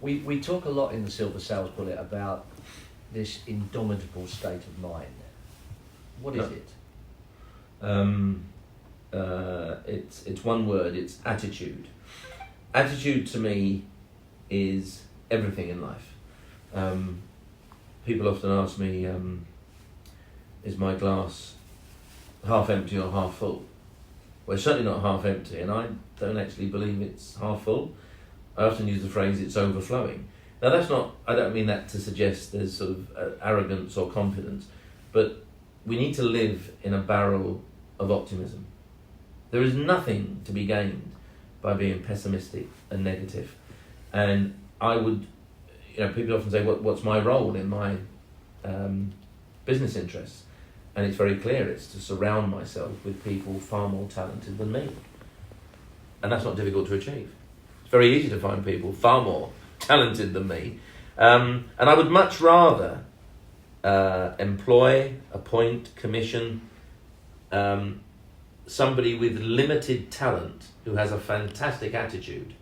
We talk a lot in the Silver Sales Bullet about this indomitable state of mind. What is it? It's one word. It's attitude. Attitude to me is everything in life. People often ask me, is my glass half empty or half full? Well, it's certainly not half empty, and I don't actually believe it's half full. I often use the phrase, it's overflowing. Now that's not, I don't mean that to suggest there's sort of arrogance or confidence, but we need to live in a barrel of optimism. There is nothing to be gained by being pessimistic and negative. And I would, people often say, what's my role in my business interests? And it's very clear, it's to surround myself with people far more talented than me. And that's not difficult to achieve. It's very easy to find people far more talented than me. And I would much rather employ, appoint, commission somebody with limited talent who has a fantastic attitude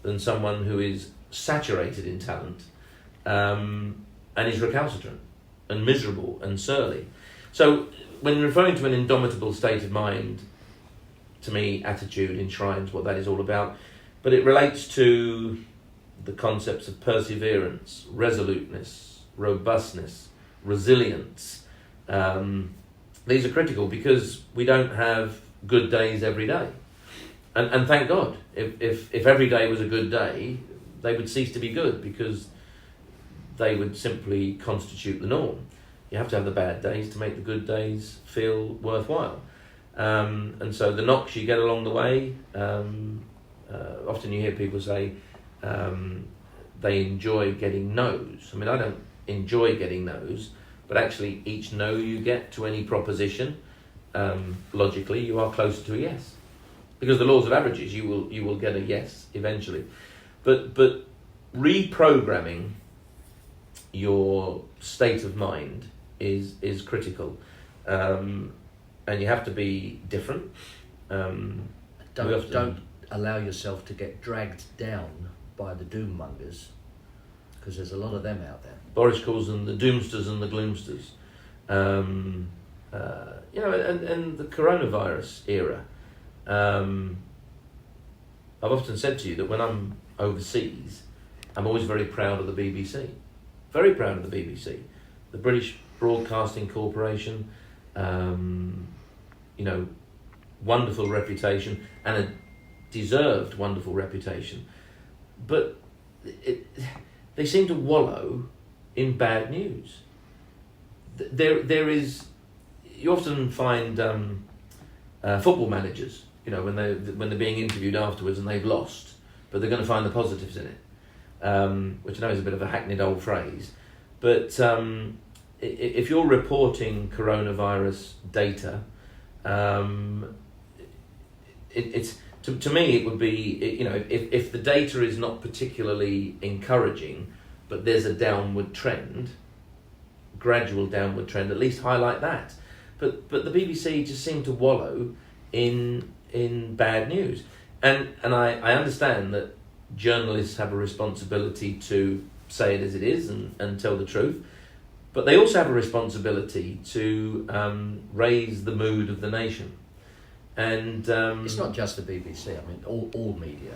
than someone who is saturated in talent and is recalcitrant and miserable and surly. So when referring to an indomitable state of mind, to me, attitude enshrines what that is all about. But it relates to the concepts of perseverance, resoluteness, robustness, resilience. These are critical because we don't have good days every day. And thank God, if every day was a good day, they would cease to be good because they would simply constitute the norm. You have to have the bad days to make the good days feel worthwhile. And so the knocks you get along the way, often you hear people say they enjoy getting no's. I mean, I don't enjoy getting no's, but actually each no you get to any proposition, logically you are closer to a yes. Because the laws of averages, you will get a yes eventually. But reprogramming your state of mind is critical. And you have to be different. Don't allow yourself to get dragged down by the doom mongers, because there's a lot of them out there. Boris calls them the doomsters and the gloomsters. And the coronavirus era. I've often said to you that when I'm overseas, I'm always very proud of the BBC. Very proud of the BBC. The British Broadcasting Corporation, wonderful reputation and a deserved wonderful reputation. But they seem to wallow in bad news. There is, you often find football managers, when they're being interviewed afterwards and they've lost, but they're going to find the positives in it, which I know is a bit of a hackneyed old phrase. But if you're reporting coronavirus data, it's to me it would be, if the data is not particularly encouraging, but there's a downward trend, gradual downward trend, at least highlight that. But the BBC just seem to wallow in bad news, and I understand that journalists have a responsibility to say it as it is and tell the truth, but they also have a responsibility to raise the mood of the nation. And it's not just the BBC. I mean, all media.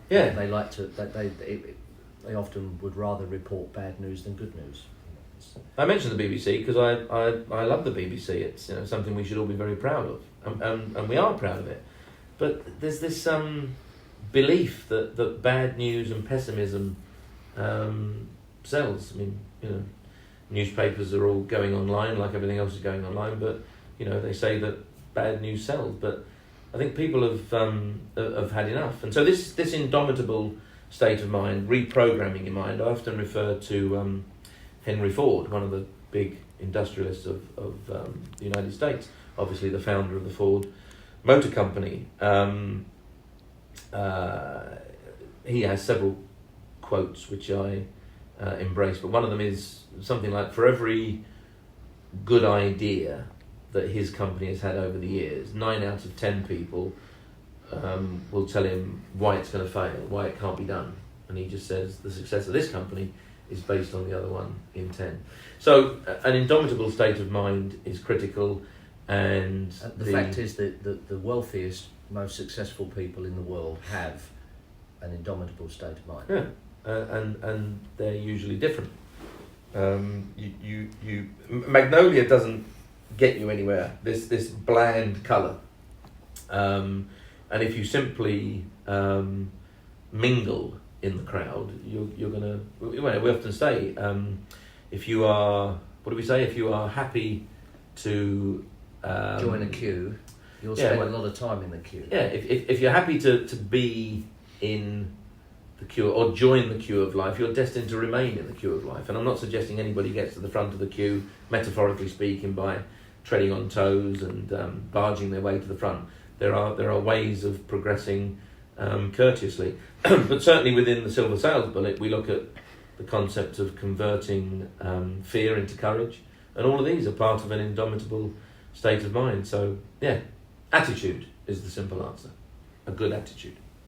Yeah, they like to. They often would rather report bad news than good news. I mentioned the BBC because I love the BBC. It's something we should all be very proud of, and we are proud of it. But there's this belief that bad news and pessimism sells. I mean, newspapers are all going online like everything else is going online, but they say that bad news sells. But I think people have had enough, and so this indomitable state of mind, reprogramming your mind. I often refer to Henry Ford, one of the big industrialists of the United States, obviously the founder of the Ford Motor Company. He has several quotes which I embrace, but one of them is something like, for every good idea that his company has had over the years, 9 out of 10 people will tell him why it's going to fail, why it can't be done. And he just says the success of this company is based on the other one in 10. So an indomitable state of mind is critical, and the fact is that the wealthiest, most successful people in the world have an indomitable state of mind. Yeah, and they're usually different. Magnolia doesn't get you anywhere. This bland colour, and if you simply mingle in the crowd, you're gonna. Well, we often say, if you are, what do we say? If you are happy to join a queue, you'll spend a lot of time in the queue. Yeah, if you're happy to be in the queue or join the queue of life, you're destined to remain in the queue of life. And I'm not suggesting anybody gets to the front of the queue, metaphorically speaking, by treading on toes and barging their way to the front. There are ways of progressing courteously. But certainly within the Silver Sales Bullet, we look at the concept of converting fear into courage. And all of these are part of an indomitable state of mind. So, yeah, attitude is the simple answer. A good attitude.